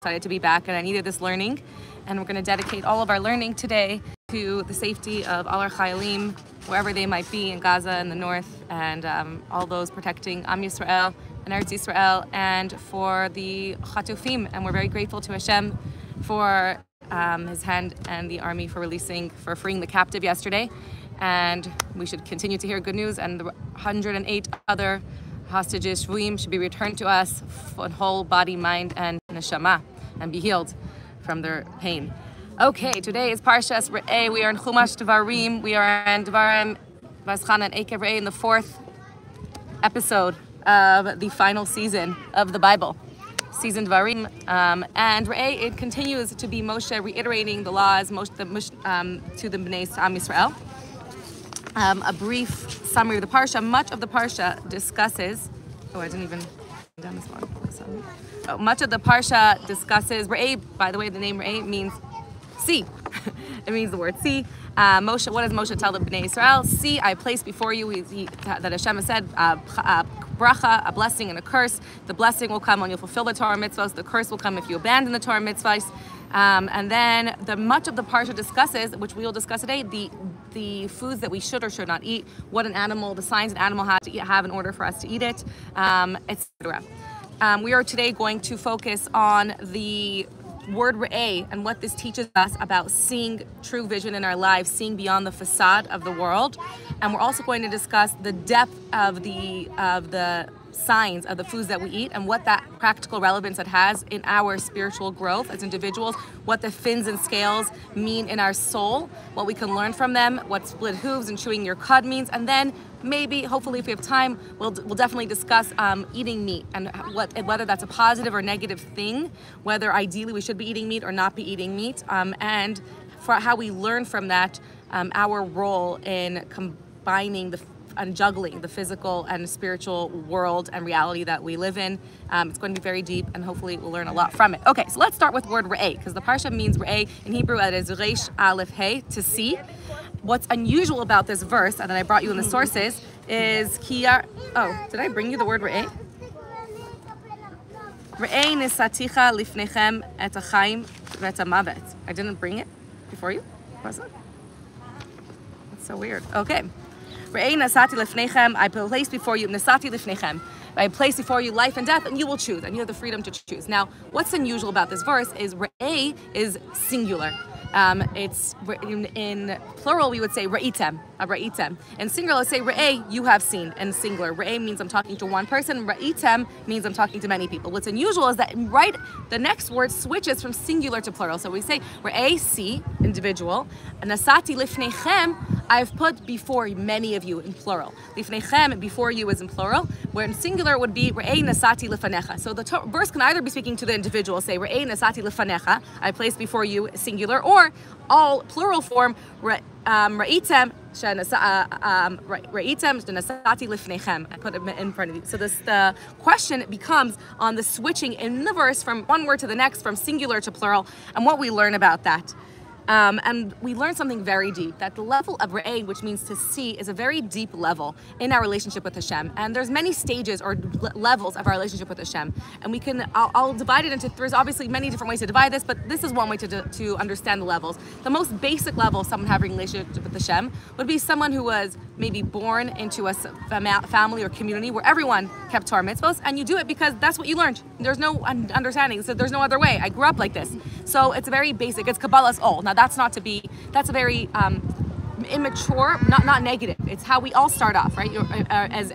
excited to be back, and I needed this learning, and we're going to dedicate all of our learning today to the safety of all our chayalim, wherever they might be in Gaza in the north, and all those protecting Am Yisrael and Eretz Yisrael, and for the Chatufim. And we're very grateful to Hashem for his hand and the army for freeing the captive yesterday. And we should continue to hear good news, and the 108 other hostages, shvuim, should be returned to us in whole body, mind, and neshama, and be healed from their pain. Okay, today is Parshat Re'eh. We are in Chumash Devarim. We are in Devarim, Vaschan, and Ekev Re'eh in the 4th episode of the final season of the Bible, season Devarim. And Re'eh, it continues to be Moshe reiterating the laws to the Bnei Am Yisrael. A brief summary of the Parsha. Much of the Parsha discusses, much of the Parsha discusses, Re'eh, by the way, the name Re'eh means see. It means the word see. Moshe, what does Moshe tell the Bnei Israel? See, I place before you, that Hashem has said, Braha, a blessing and a curse. The blessing will come when you fulfill the Torah mitzvahs. The curse will come if you abandon the Torah mitzvahs. And then much of the Parsha discusses, which we will discuss today, the foods that we should or should not eat, what an animal, the signs an animal has to have in order for us to eat it, etc. We are today going to focus on the word Re'eh and what this teaches us about seeing true vision in our lives, seeing beyond the facade of the world. And we're also going to discuss the depth of the signs of the foods that we eat and what that practical relevance it has in our spiritual growth as individuals, what the fins and scales mean in our soul, what we can learn from them, what split hooves and chewing your cud means, and then maybe, hopefully if we have time, we'll definitely discuss eating meat and whether that's a positive or negative thing, whether ideally we should be eating meat or not be eating meat, and for how we learn from that, our role in combining and juggling the physical and spiritual world and reality that we live in. It's going to be very deep, and hopefully we'll learn a lot from it. Okay, so let's start with word Re'eh, because the Parsha means Re'eh. In Hebrew, it is Reish Aleph Hey, to see. What's unusual about this verse, and then I brought you in the sources, is Kiyar. Oh, did I bring you the word Re'eh? Re'eh nisaticha lifnechem et hachaim v'et hamavet. I didn't bring it before you? Was it? That's so weird. Okay. Re'eh nasati lifnechem, I place before you, nasati lifnechem, I place before you life and death, and you will choose, and you have the freedom to choose. Now, what's unusual about this verse is Re'eh is singular. It's in plural we would say Ra'item, Ra'item. In singular, let's say Re'eh, you have seen. And singular, Re'eh means I'm talking to one person. Ra'item means I'm talking to many people. What's unusual is that the next word switches from singular to plural. So we say Re'eh, see, individual. Nasati lifnechem, I've put before many of you in plural. Lifnechem, before you, is in plural, where in singular it would be Re'eh nasati lifanecha. So the verse can either be speaking to the individual, say Re'eh nasati lifanecha, I place before you, singular, or all plural form, Ra'item nasati lifnechem. I put it in front of you. So the question becomes on the switching in the verse from one word to the next, from singular to plural, and what we learn about that. And we learn something very deep, that the level of Re'eh, which means to see, is a very deep level in our relationship with Hashem. And there's many stages or levels of our relationship with Hashem. And I'll divide it into, there's obviously many different ways to divide this, but this is one way to understand the levels. The most basic level of someone having a relationship with Hashem would be someone who was maybe born into a family or community where everyone kept Torah mitzvos, and you do it because that's what you learned. There's no understanding, so there's no other way. I grew up like this. So it's very basic, it's Kabbalah's all. Now that's a very immature, not negative. It's how we all start off, right? As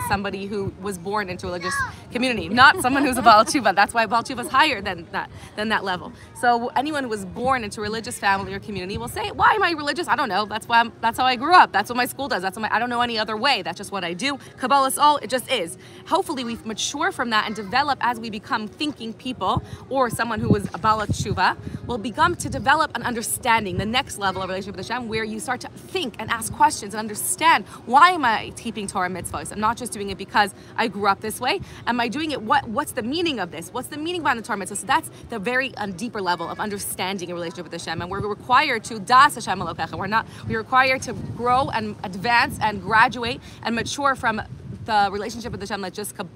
somebody who was born into a religious community, not someone who's a Baal Tshuva. That's why Baal Tshuva is higher than that level. So anyone who was born into a religious family or community will say, "Why am I religious? I don't know. That's how I grew up. That's what my school does. I don't know any other way. That's just what I do. Kabbalah's all. It just is." Hopefully, we mature from that and develop as we become thinking people, or someone who was a Baal Tshuva will become to develop an understanding, the next level of relationship with Hashem, where you start to think and ask questions and understand, why am I keeping Torah mitzvahs? I'm not just doing it because I grew up this way. Am I doing it? What's the meaning of this? What's the meaning behind the Torah mitzvahs? So that's the very deeper level of understanding a relationship with Hashem, and we're required to das Hashem Elokecha. We're required to grow and advance and graduate and mature from the relationship with Hashem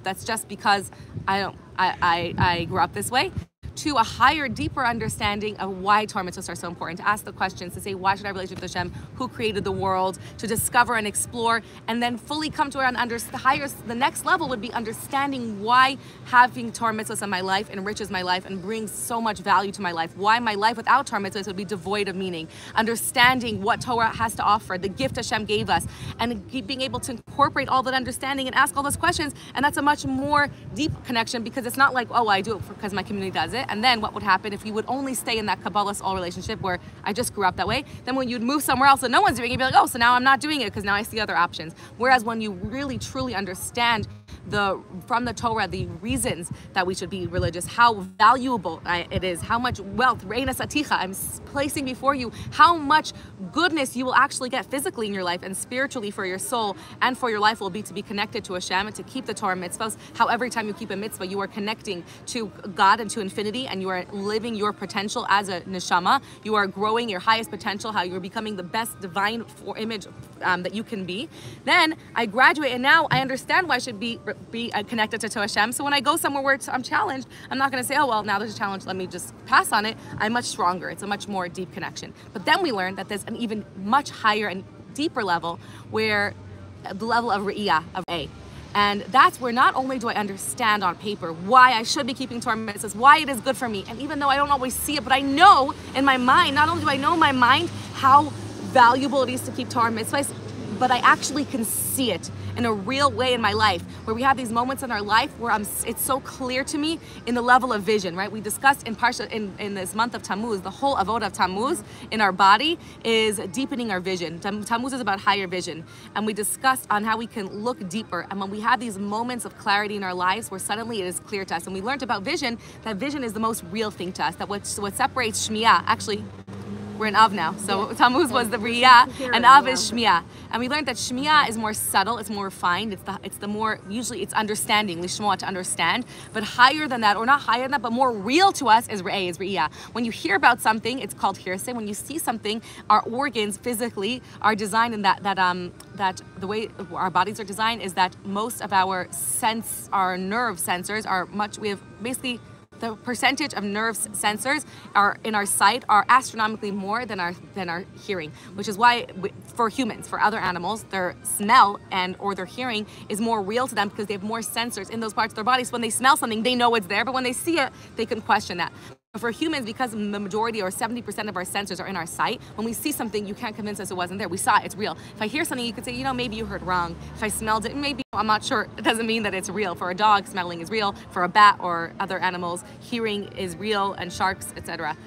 that's just because I grew up this way, to a higher, deeper understanding of why Torah mitzvahs are so important, to ask the questions, to say, why should I relate with Hashem, who created the world, to discover and explore, and then fully come to the next level would be understanding why having Torah mitzvahs in my life enriches my life and brings so much value to my life, why my life without Torah mitzvahs would be devoid of meaning, understanding what Torah has to offer, the gift Hashem gave us, and being able to incorporate all that understanding and ask all those questions. And that's a much more deep connection, because it's not like, oh, I do it because my community does it. And then what would happen if you would only stay in that Kabbalah all relationship where I just grew up that way? Then when you'd move somewhere else and no one's doing it, you'd be like, oh, so now I'm not doing it because now I see other options. Whereas when you really truly understand from the Torah the reasons that we should be religious, how valuable it is, how much wealth, Re'eh Aticha, I'm placing before you, how much goodness you will actually get physically in your life and spiritually for your soul and for your life will be to be connected to Hashem and to keep the Torah mitzvahs. How every time you keep a mitzvah, you are connecting to God and to infinity, and you are living your potential as a neshama. You are growing your highest potential, how you're becoming the best divine image that you can be. Then I graduate, and now I understand why I should be connected to Hashem. So when I go somewhere where I'm challenged, I'm not going to say, oh, well, now there's a challenge, let me just pass on it. I'm much stronger. It's a much more deep connection. But then we learn that there's an even much higher and deeper level, where the level of Re'eh, of A. And that's where not only do I understand on paper why I should be keeping Torah mitzvahs, why it is good for me, and even though I don't always see it, but I know in my mind, not only do I know in my mind how valuable it is to keep Torah mitzvahs, but I actually can see it in a real way in my life, where we have these moments in our life where it's so clear to me in the level of vision, right? We discussed in Parsha, in this month of Tammuz, the whole avodah of Tammuz in our body is deepening our vision. Tammuz is about higher vision. And we discussed on how we can look deeper. And when we have these moments of clarity in our lives where suddenly it is clear to us, and we learned about vision, that vision is the most real thing to us, that what separates Shmiya, actually, we're in Av now, so Tammuz was the Riyah, and Av is Shmiya. And we learned that Shmiya is more subtle, it's more refined, it's the more, usually it's understanding, lishmoa, to understand. But higher than that, or not higher than that, but more real to us is Re'eh, is Riyah. When you hear about something, it's called hearsay. When you see something, our organs physically are designed in that the way our bodies are designed is that most of our nerve sensors are we have basically the percentage of nerve sensors are in our sight are astronomically more than our hearing, which is why for humans, for other animals, their smell or their hearing is more real to them because they have more sensors in those parts of their bodies. So when they smell something, they know it's there, but when they see it, they can question that. For humans, because the majority or 70% of our sensors are in our sight, when we see something, you can't convince us it wasn't there. We saw it, it's real. If I hear something, you could say, maybe you heard wrong. If I smelled it, maybe, I'm not sure. It doesn't mean that it's real. For a dog, smelling is real. For a bat or other animals, hearing is real, and sharks, etc.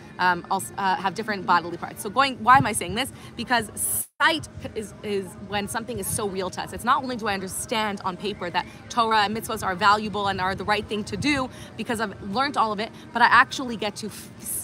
Also have different bodily parts. So why am I saying this? Because sight is when something is so real to us. It's not only do I understand on paper that Torah and mitzvahs are valuable and are the right thing to do because I've learned all of it, but I actually get to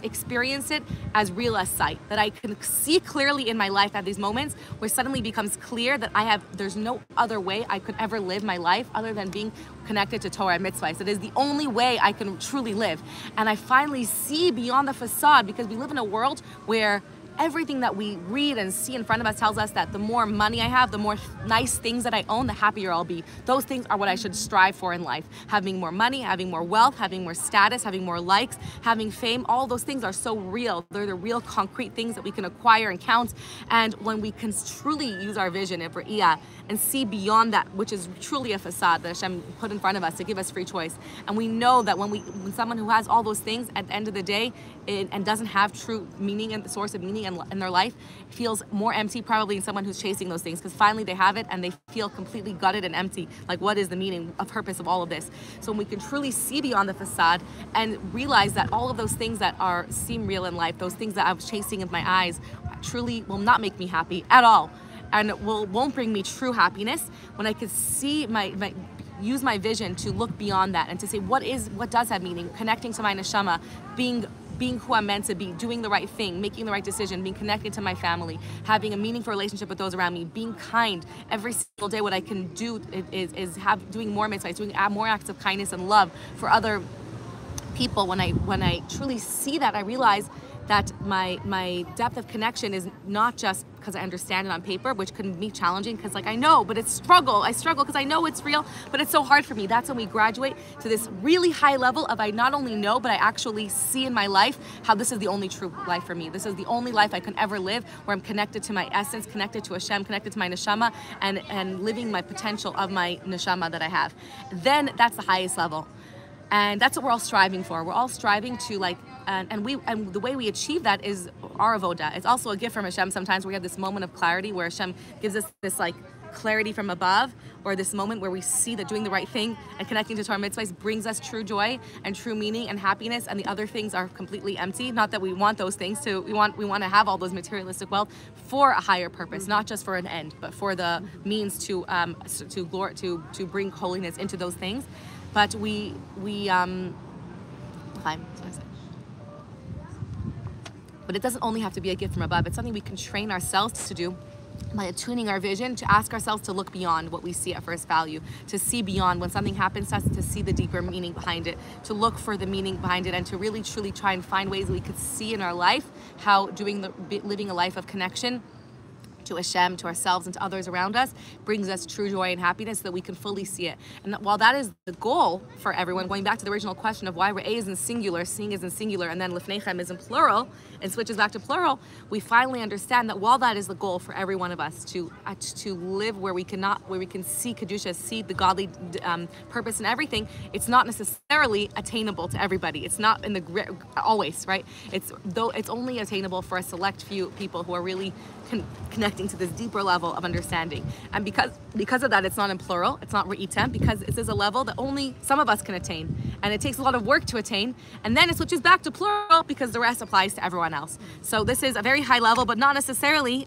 experience it as real as sight. That I can see clearly in my life at these moments where suddenly becomes clear that there's no other way I could ever live my life other than being connected to Torah and mitzvahs. It is the only way I can truly live. And I finally see beyond the facade, because we live in a world where everything that we read and see in front of us tells us that the more money I have, the more nice things that I own, the happier I'll be. Those things are what I should strive for in life. Having more money, having more wealth, having more status, having more likes, having fame, all those things are so real. They're the real concrete things that we can acquire and count. And when we can truly use our vision of Re'eh and see beyond that, which is truly a facade that Hashem put in front of us to give us free choice. And we know that when someone who has all those things at the end of the day and doesn't have true meaning and the source of meaning in their life, feels more empty probably than someone who's chasing those things, because finally they have it and they feel completely gutted and empty. Like, what is the meaning, of purpose of all of this? So when we can truly see beyond the facade and realize that all of those things that seem real in life, those things that I was chasing with my eyes, truly will not make me happy at all, and won't bring me true happiness. When I can see use my vision to look beyond that and to say what does have meaning, connecting to my neshama, being who I'm meant to be, doing the right thing, making the right decision, being connected to my family, having a meaningful relationship with those around me, being kind every single day. What I can do is doing more mitzvahs, doing more acts of kindness and love for other people. When I truly see that, I realize that my depth of connection is not just because I understand it on paper, which can be challenging because like I know, but it's struggle. I struggle because I know it's real, but it's so hard for me. That's when we graduate to this really high level of I not only know, but I actually see in my life how this is the only true life for me. This is the only life I can ever live where I'm connected to my essence, connected to Hashem, connected to my neshama, and living my potential of my neshama that I have. Then that's the highest level. And that's what we're all striving for. We're all striving to like, and the way we achieve that is our avoda. It's also a gift from Hashem. Sometimes we have this moment of clarity where Hashem gives us this like clarity from above, or this moment where we see that doing the right thing and connecting to Torah mitzvahs brings us true joy and true meaning and happiness, and the other things are completely empty. Not that we want those things to, we want to have all those materialistic wealth for a higher purpose, not just for an end, but for the means to bring holiness into those things. But but it doesn't only have to be a gift from above. It's something we can train ourselves to do by attuning our vision, to ask ourselves to look beyond what we see at first value, to see beyond when something happens to us, to see the deeper meaning behind it, to look for the meaning behind it, and to really truly try and find ways we could see in our life how living a life of connection to Hashem, to ourselves, and to others around us brings us true joy and happiness so that we can fully see it. And while that is the goal for everyone, going back to the original question of why Re'eh is in singular, seeing is in singular, and then Lifnechem is in plural, and switches back to plural, we finally understand that while that is the goal for every one of us, to live where we can see Kedusha, see the godly purpose in everything, it's not necessarily attainable to everybody. It's not in the always, right? It's only attainable for a select few people who are really connecting to this deeper level of understanding. And because of that, it's not in plural, it's not re'item, because this is a level that only some of us can attain. And it takes a lot of work to attain. And then it switches back to plural because the rest applies to everyone else. So this is a very high level, but not necessarily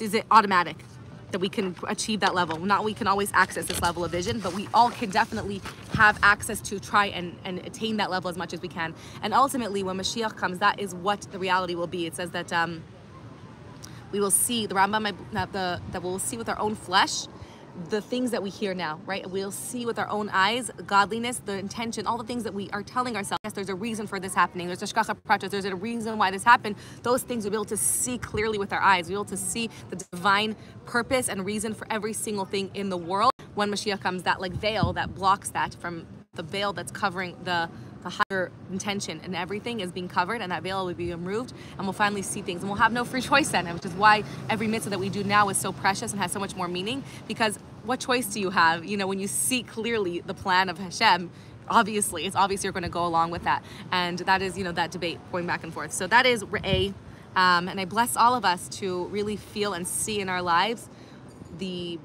is it automatic that we can achieve that level. Not we can always access this level of vision, but we all can definitely have access to try and attain that level as much as we can. And ultimately, when Mashiach comes, that is what the reality will be. It says that we will see, the Rambam, that we'll see with our own flesh the things that we hear now, right? We'll see with our own eyes, godliness, the intention, all the things that we are telling ourselves. Yes, there's a reason for this happening. There's a shkacha pracha, there's a reason why this happened. Those things we'll be able to see clearly with our eyes. We'll be able to see the divine purpose and reason for every single thing in the world. When Mashiach comes, that like veil that blocks that, from the veil that's covering the higher intention and everything is being covered, and that veil will be removed, and we'll finally see things, and we'll have no free choice then, which is why every mitzvah that we do now is so precious and has so much more meaning, because what choice do you have? You know, when you see clearly the plan of Hashem, obviously, it's obvious you're going to go along with that, and that is, you know, that debate going back and forth. So that is Re'eh, and I bless all of us to really feel and see in our lives the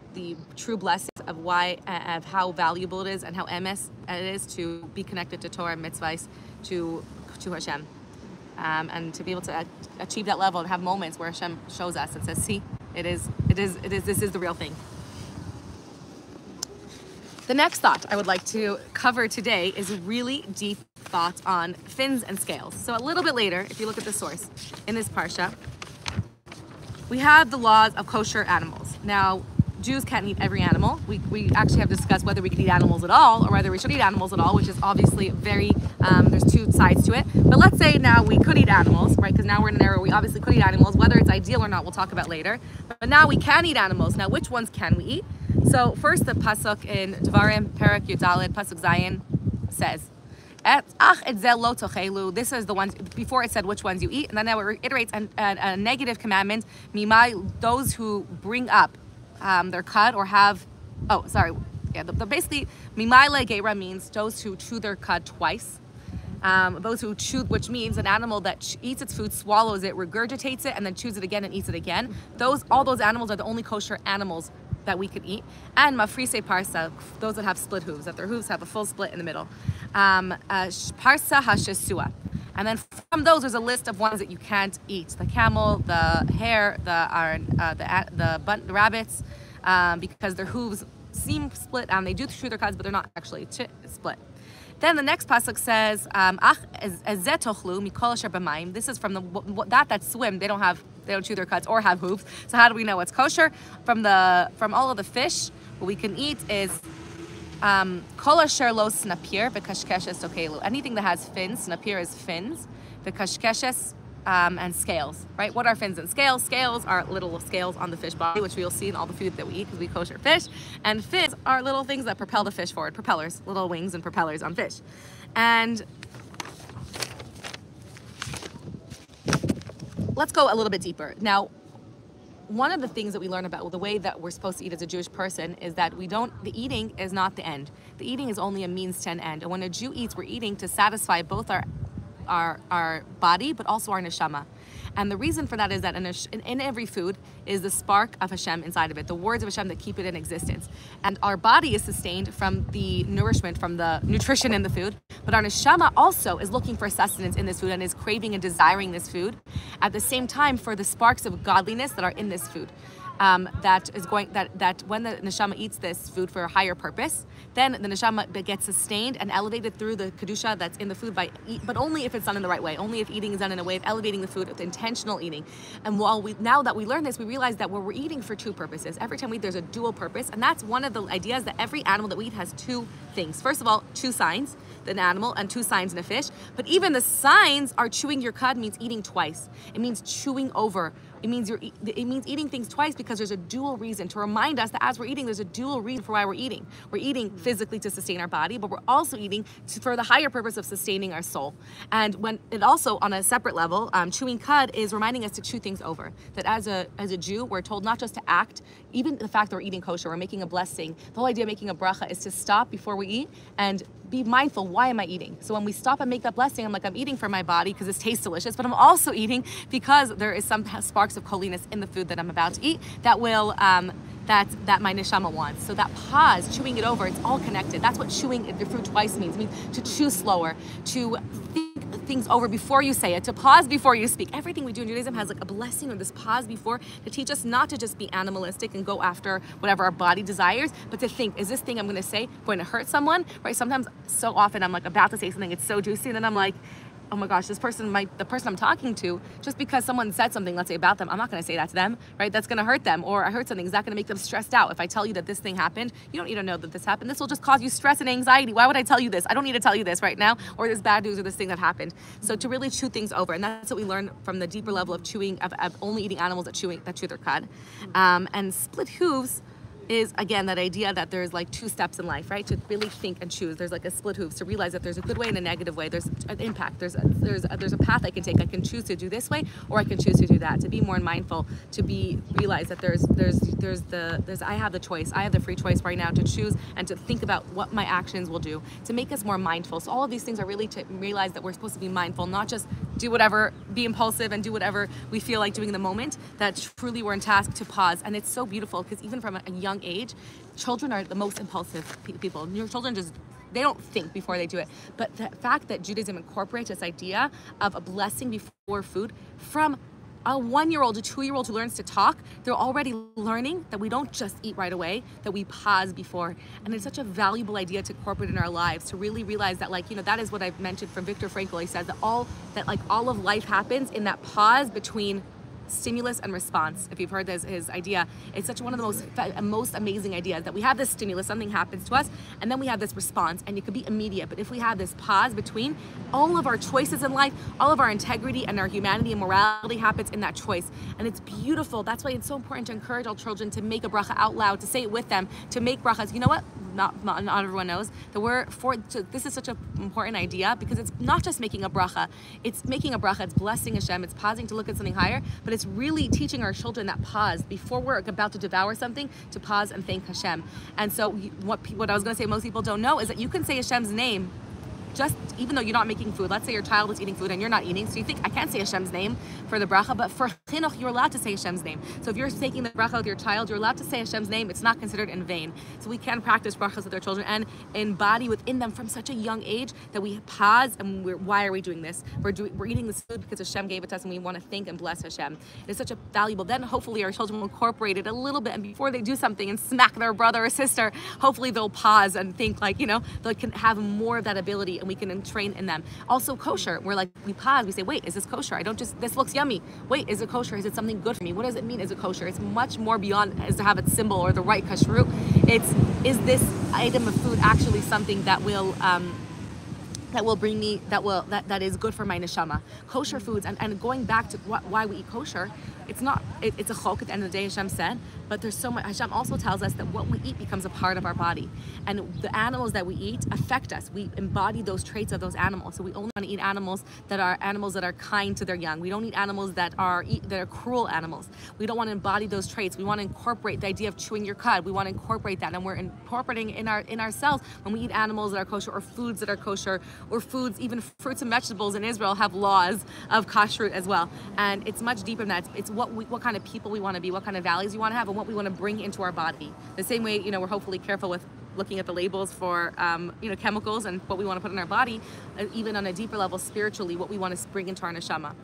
true blessings of how valuable it is and how emes it is to be connected to Torah and mitzvahs, to Hashem, and to be able to achieve that level and have moments where Hashem shows us and says, "See, this is the real thing." The next thought I would like to cover today is a really deep thought on fins and scales. So a little bit later, if you look at the source in this parsha, we have the laws of kosher animals. Now, Jews can't eat every animal. We actually have discussed whether we could eat animals at all or whether we should eat animals at all, which is obviously very, there's two sides to it. But let's say now we could eat animals, right? Because now we're in an era where we obviously could eat animals. Whether it's ideal or not, we'll talk about later. But now we can eat animals. Now, which ones can we eat? So first, the pasuk in Devarim, Perek Yudalid, pasuk Zayin, says, this is the ones, before it said which ones you eat, and then now it reiterates a negative commandment, mimai, those who bring up their cud or have, basically, mimai legeira means those who chew their cud twice. Those who chew, which means an animal that eats its food, swallows it, regurgitates it, and then chews it again and eats it again. All those animals are the only kosher animals that we could eat. And mafrise parsa, those that have split hooves, that their hooves have a full split in the middle. Parsa hashesua. And then from those, there's a list of ones that you can't eat: the camel, the hare, the rabbits, because their hooves seem split, and they do chew their cuds, but they're not actually split. Then the next pasuk says, this is from that swim. They don't chew their cuds or have hooves. So how do we know what's kosher? From all of the fish, what we can eat is Kol asher lo snapir v'kashkeshes okelu. Anything that has fins, snapir is fins, v'kashkeshes and scales, right? What are fins and scales? Scales are little scales on the fish body, which we'll see in all the food that we eat because we kosher fish. And fins are little things that propel the fish forward, propellers, little wings and propellers on fish. And let's go a little bit deeper. Now, one of the things that we learn about the way that we're supposed to eat as a Jewish person is that the eating is not the end. The eating is only a means to an end. And when a Jew eats, we're eating to satisfy both our body, but also our neshama. And the reason for that is that in every food is the spark of Hashem inside of it, the words of Hashem that keep it in existence. And our body is sustained from the nourishment, from the nutrition in the food, but our neshama also is looking for sustenance in this food and is craving and desiring this food at the same time for the sparks of godliness that are in this food. That when the neshama eats this food for a higher purpose, then the neshama gets sustained and elevated through the kedusha that's in the food but only if it's done in the right way, only if eating is done in a way of elevating the food with intentional eating. And now that we learn this, we realize that we're eating for two purposes. Every time we eat, there's a dual purpose, and that's one of the ideas that every animal that we eat has two things. First of all, two signs, an animal, and two signs in a fish. But even the signs are chewing your cud means eating twice. It means chewing over. It means eating things twice because there's a dual reason to remind us that as we're eating, there's a dual reason for why we're eating. We're eating physically to sustain our body, but we're also eating for the higher purpose of sustaining our soul. And when it also, on a separate level, chewing cud is reminding us to chew things over. That as a Jew, we're told not just to act, even the fact that we're eating kosher, we're making a blessing. The whole idea of making a bracha is to stop before we eat and be mindful, why am I eating? So when we stop and make that blessing, I'm like, I'm eating for my body because it tastes delicious, but I'm also eating because there is some sparks of holiness in the food that I'm about to eat that will that my neshama wants. So that pause, chewing it over, it's all connected. That's what chewing the fruit twice means. It means to chew slower, to think things over before you say it, to pause before you speak. Everything we do in Judaism has like a blessing or this pause before to teach us not to just be animalistic and go after whatever our body desires, but to think, is this thing I'm going to say going to hurt someone? Right? Sometimes, so often I'm like about to say something, it's so juicy, and then I'm like, oh my gosh, the person I'm talking to, just because someone said something, let's say about them, I'm not going to say that to them, right? That's going to hurt them. Or I heard something, is that going to make them stressed out? If I tell you that this thing happened, you don't need to know that this happened. This will just cause you stress and anxiety. Why would I tell you this? I don't need to tell you this right now, or this bad news or this thing that happened. So to really chew things over, and that's what we learn from the deeper level of chewing, of only eating animals that chew their cud. And split hooves is, again, that idea that there's like two steps in life, right? To really think and choose. There's like a split hooves, to realize that there's a good way and a negative way. There's an impact. There's a path I can take. I can choose to do this way, or I can choose to do that. To be more mindful, to realize that I have the choice. I have the free choice right now to choose and to think about what my actions will do, to make us more mindful. So all of these things are really to realize that we're supposed to be mindful, not just do whatever, be impulsive and do whatever we feel like doing in the moment, that truly we're in task to pause. And it's so beautiful because even from a young age, children are the most impulsive people. Your children they don't think before they do it. But the fact that Judaism incorporates this idea of a blessing before food, from a 1-year-old, a 2-year-old who learns to talk, they're already learning that we don't just eat right away, that we pause before. And it's such a valuable idea to incorporate in our lives, to really realize that, like, that is what I've mentioned from Viktor Frankl. He says that all of life happens in that pause between stimulus and response. If you've heard his idea, it's such one of the most amazing ideas, that we have this stimulus, something happens to us, and then we have this response, and it could be immediate. But if we have this pause between, all of our choices in life, all of our integrity and our humanity and morality happens in that choice. And it's beautiful. That's why it's so important to encourage all children to make a bracha out loud, to say it with them, to make brachas. You know what? Not everyone knows that this is such an important idea, because it's not just making a bracha. It's making a bracha. It's blessing Hashem. It's pausing to look at something higher, but it's really teaching our children that pause before we're about to devour something, to pause and thank Hashem. And so what I was going to say most people don't know is that you can say Hashem's name just even though you're not making food. Let's say your child is eating food and you're not eating, so you think, I can't say Hashem's name for the bracha, but for chinuch, you're allowed to say Hashem's name. So if you're taking the bracha with your child, you're allowed to say Hashem's name. It's not considered in vain. So we can practice brachas with our children and embody within them from such a young age that we pause and why are we doing this? We're eating this food because Hashem gave it to us and we want to thank and bless Hashem. It's such a valuable, then hopefully our children will incorporate it a little bit, and before they do something and smack their brother or sister, hopefully they'll pause and think, like, they can have more of that ability and we can train in them. Also kosher, we're like, we pause, we say, wait, is this kosher? I don't just, this looks yummy. Wait, is it kosher? Is it something good for me? What does it mean, is it kosher? It's much more beyond as to have its symbol or the right kashrut. It's, is this item of food actually something that will bring me, that is good for my neshama? Kosher foods, and going back to why we eat kosher, it's a chok at the end of the day, Hashem said, but there's so much. Hashem also tells us that what we eat becomes a part of our body, and the animals that we eat affect us. We embody those traits of those animals. So we only want to eat animals that are kind to their young. We don't eat animals that are cruel animals. We don't want to embody those traits. We want to incorporate the idea of chewing your cud. We want to incorporate that, and we're incorporating in ourselves when we eat animals that are kosher, or foods that are kosher, or foods, even fruits and vegetables in Israel have laws of kashrut as well. And it's much deeper than that. It's what kind of people we want to be, what kind of values we want to have, and what we want to bring into our body. The same way, we're hopefully careful with looking at the labels for chemicals and what we want to put in our body, even on a deeper level spiritually, what we want to bring into our neshama.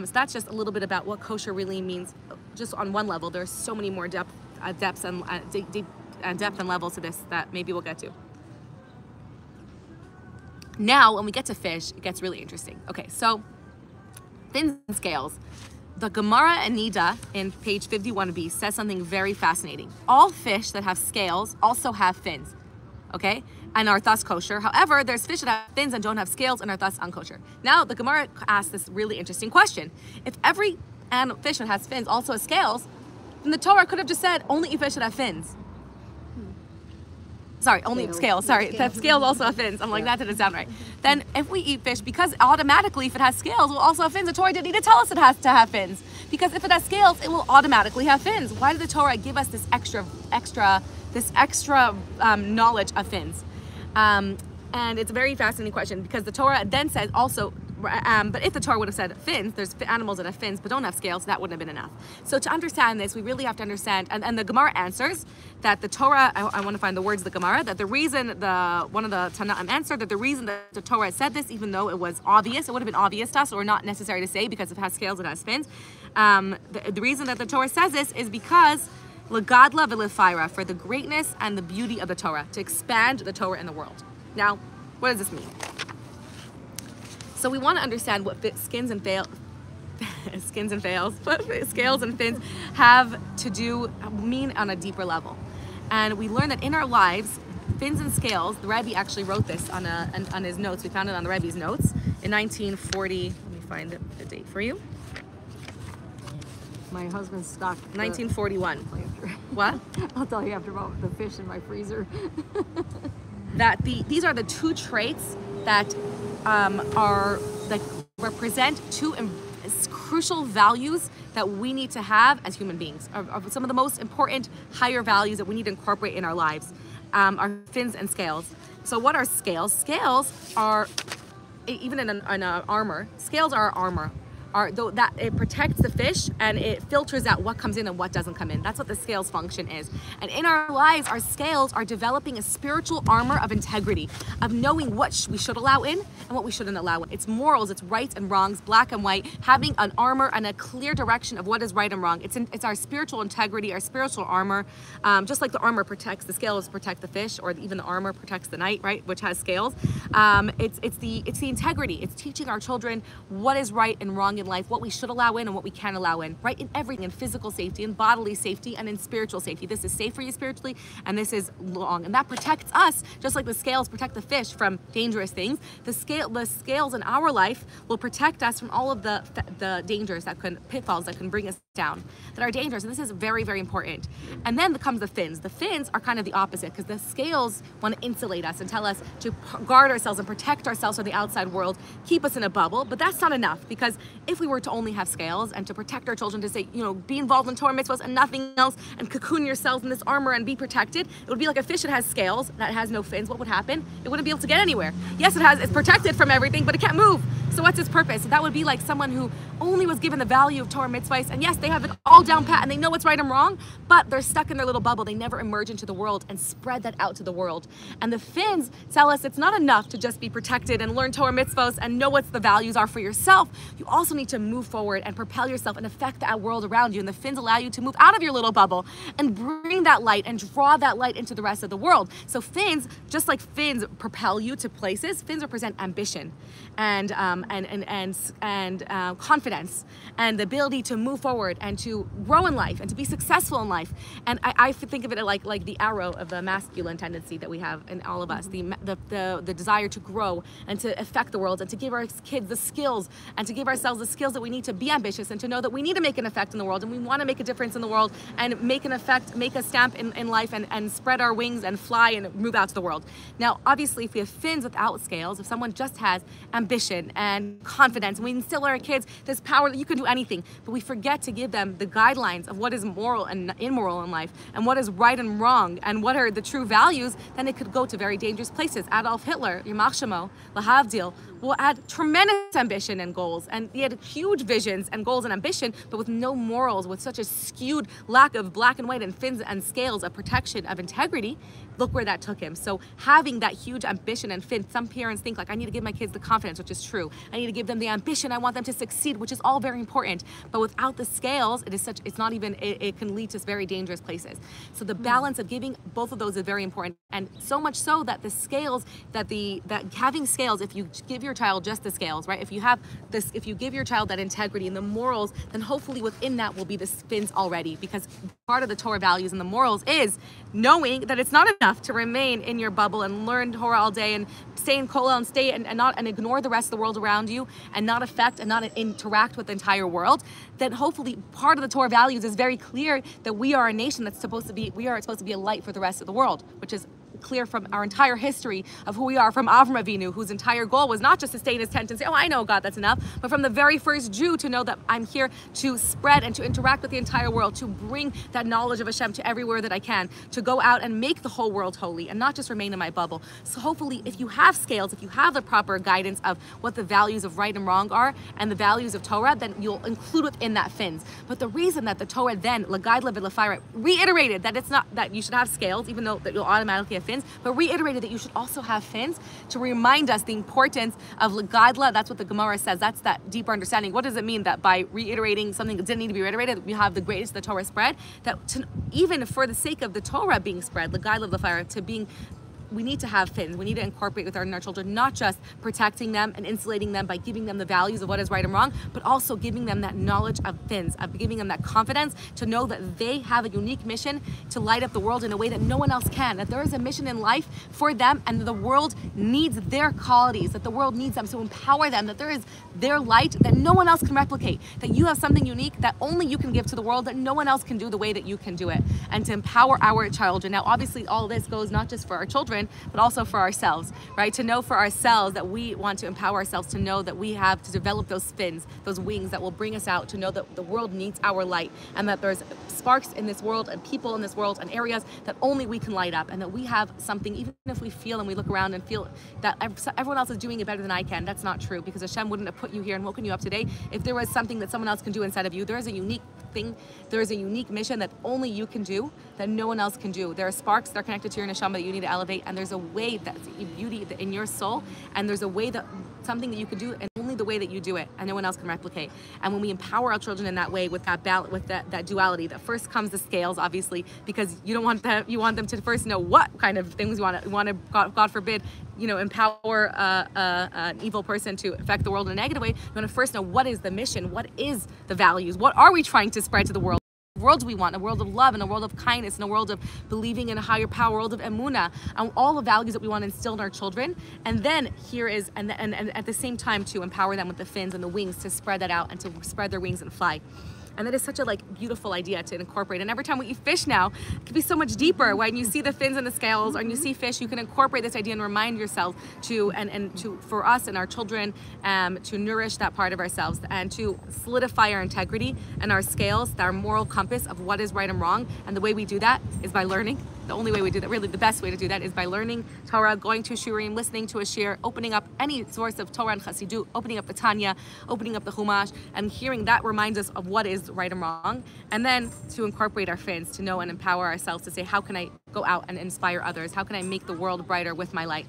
So that's just a little bit about what kosher really means, just on one level. There's so many more depth and levels to this that maybe we'll get to. Now, when we get to fish, it gets really interesting. Okay, so fins and scales. The Gemara Anida in page 51b says something very fascinating. All fish that have scales also have fins, okay, and are thus kosher. However, there's fish that have fins and don't have scales and are thus unkosher. Now, the Gemara asks this really interesting question. If every fish that has fins also has scales, then the Torah could have just said only eat fish that have fins. Sorry, only scales. Sorry, that scales also have fins. I'm like, that didn't sound right. Then if we eat fish, because automatically if it has scales, it will also have fins. The Torah didn't need to tell us it has to have fins. Because if it has scales, it will automatically have fins. Why did the Torah give us this extra knowledge of fins? And it's a very fascinating question, because the Torah then says also, but if the Torah would have said fins, there's animals that have fins but don't have scales, that wouldn't have been enough. So to understand this, we really have to understand, and the Gemara answers that the Torah, I want to find the words of the Gemara, that the reason, one of the Tanaim answered that the reason that the Torah said this, even though it was obvious, it would have been obvious to us, or not necessary to say, because if it has scales, it has fins. The reason that the Torah says this is because L'gadla v'lefaira, for the greatness and the beauty of the Torah, to expand the Torah in the world. Now, what does this mean? So we want to understand what scales and fins have to mean on a deeper level. And we learn that in our lives, fins and scales, the Rebbe actually wrote this on his notes. We found it on the Rebbe's notes in 1940. Let me find the date for you. My husband's stocked 1941. What? I'll tell you after about the fish in my freezer. These are the two traits that represent two crucial values that we need to have as human beings, are some of the most important higher values that we need to incorporate in our lives, are fins and scales. So what are scales? Scales are, even in an armor, scales are armor. That it protects the fish and it filters out what comes in and what doesn't come in. That's what the scales function is. And in our lives, our scales are developing a spiritual armor of integrity, of knowing what we should allow in and what we shouldn't allow in. It's morals, it's rights and wrongs, black and white, having an armor and a clear direction of what is right and wrong. It's our spiritual integrity, our spiritual armor. Just like the armor protects, the scales protect the fish, or even the armor protects the knight, right, which has scales. It's the integrity. It's teaching our children what is right and wrong in life, what we should allow in and what we can allow in, right? In everything, in physical safety, in bodily safety, and in spiritual safety. This is safe for you spiritually, and this is long. And that protects us, just like the scales protect the fish from dangerous things. The scales in our life will protect us from all of the dangers pitfalls that can bring us down, that are dangerous. And this is very, very important. And then comes the fins. The fins are kind of the opposite, because the scales want to insulate us and tell us to guard ourselves and protect ourselves from the outside world, keep us in a bubble. But that's not enough, because if we were to only have scales and to protect our children, to say, be involved in Torah mitzvahs and nothing else, and cocoon yourselves in this armor and be protected, it would be like a fish that has scales, that has no fins. What would happen? It wouldn't be able to get anywhere. Yes, it's protected from everything, but it can't move. So what's its purpose? That would be like someone who only was given the value of Torah mitzvahs, and yes, they have it all down pat and they know what's right and wrong, but they're stuck in their little bubble. They never emerge into the world and spread that out to the world. And the fins tell us it's not enough to just be protected and learn Torah mitzvos and know what the values are for yourself. You also need to move forward and propel yourself and affect that world around you. And the fins allow you to move out of your little bubble and bring that light and draw that light into the rest of the world. So fins, just like fins propel you to places, fins represent ambition and confidence and the ability to move forward and to grow in life and to be successful in life. And I think of it like the arrow of the masculine tendency that we have in all of us, the desire to grow and to affect the world and to give our kids the skills and to give ourselves the skills that we need to be ambitious and to know that we need to make an effect in the world and we want to make a difference in the world and make an effect, make a stamp in life and spread our wings and fly and move out to the world. Now, obviously, if we have fins without scales, if someone just has ambition and confidence, and we instill in our kids this power that you can do anything, but we forget to give them the guidelines of what is moral and immoral in life and what is right and wrong and what are the true values, then it could go to very dangerous places. Adolf Hitler, Yamach Shemo, Lahavdil, will add tremendous ambition and goals, and he had huge visions and goals and ambition, but with no morals, with such a skewed lack of black and white and fins and scales of protection of integrity. Look where that took him. So having that huge ambition and fin, some parents think like, I need to give my kids the confidence, which is true. I need to give them the ambition. I want them to succeed, which is all very important. But without the scales, it can lead to very dangerous places. So the balance of giving both of those is very important. And so much so that the scales, that having scales, if you give your child just the scales, right? If you give your child that integrity and the morals, then hopefully within that will be the fins already, because part of the Torah values and the morals is knowing that it's not enough to remain in your bubble and learn Torah all day and stay in kollel and stay and ignore the rest of the world around you and not affect and not interact with the entire world. Then hopefully part of the Torah values is very clear that we are a nation that's supposed to be a light for the rest of the world, which is clear from our entire history of who we are, from Avram Avinu, whose entire goal was not just to stay in his tent and say, oh, I know God, that's enough, but from the very first Jew to know that I'm here to spread and to interact with the entire world, to bring that knowledge of Hashem to everywhere that I can, to go out and make the whole world holy and not just remain in my bubble. So hopefully if you have scales, if you have the proper guidance of what the values of right and wrong are and the values of Torah, then you'll include within that fins. But the reason that the Torah then, L'Gaid L'Fira, reiterated that it's not that you should have scales, even though that you'll automatically have fins, but reiterated that you should also have fins to remind us the importance of L'Gaidla. That's what the Gemara says. That's that deeper understanding. What does it mean that by reiterating something that didn't need to be reiterated, we have the greatest the Torah spread? That even for the sake of the Torah being spread, L'Gaidla L'Fira, to being, we need to have fins. We need to incorporate with our children, not just protecting them and insulating them by giving them the values of what is right and wrong, but also giving them that knowledge of fins, of giving them that confidence to know that they have a unique mission to light up the world in a way that no one else can, that there is a mission in life for them and the world needs their qualities, that the world needs them, so empower them, that there is their light that no one else can replicate, that you have something unique that only you can give to the world, that no one else can do the way that you can do it, and to empower our children. Now, obviously, all this goes not just for our children, but also for ourselves, right? To know for ourselves that we want to empower ourselves, to know that we have to develop those fins, those wings that will bring us out, to know that the world needs our light and that there's sparks in this world and people in this world and areas that only we can light up, and that we have something, even if we feel and we look around and feel that everyone else is doing it better than I can. That's not true, because Hashem wouldn't have put you here and woken you up today if there was something that someone else can do inside of you. There is a unique thing, there is a unique mission that only you can do, that no one else can do. There are sparks that are connected to your neshama that you need to elevate, and there's a way that's beauty in your soul, and there's a way that something that you could do, and only the way that you do it, and no one else can replicate. And when we empower our children in that way, with that balance, with that duality, that first comes the scales, obviously, because you don't want them, you want them to first know what kind of things you want to God forbid, empower an evil person to affect the world in a negative way. You want to first know what is the mission, what is the values, what are we trying to spread to the world. Worlds we want, a world of love and a world of kindness and a world of believing in a higher power, a world of emunah, and all the values that we want to instill in our children. And then and at the same time to empower them with the fins and the wings to spread that out and to spread their wings and fly. And that is such a beautiful idea to incorporate. And every time we eat fish now, it can be so much deeper. When you see the fins and the scales, or you see fish, you can incorporate this idea and remind yourself for us and our children, to nourish that part of ourselves and to solidify our integrity and our scales, our moral compass of what is right and wrong. And the way we do that is by learning the only way we do that, really the best way to do that, is by learning Torah, going to Shurim, listening to a shir, opening up any source of Torah and Chassidut, opening up the Tanya, opening up the Chumash, and hearing that reminds us of what is right and wrong, and then to incorporate our fins, to know and empower ourselves to say, how can I go out and inspire others? How can I make the world brighter with my light?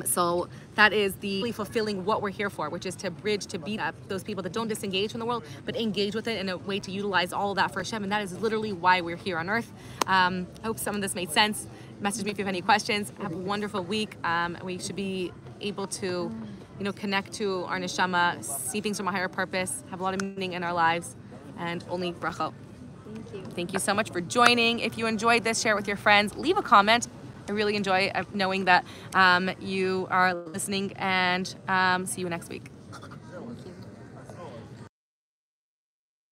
So that is the fulfilling what we're here for, which is to bridge, to beat up those people that don't disengage from the world, but engage with it in a way to utilize all of that for Hashem. And that is literally why we're here on earth. I hope some of this made sense. Message me if you have any questions. Have a wonderful week. We should be able to, connect to our neshama, see things from a higher purpose, have a lot of meaning in our lives, and only bracha. Thank you. Thank you so much for joining. If you enjoyed this, share it with your friends. Leave a comment. I really enjoy knowing that you are listening, and see you next week.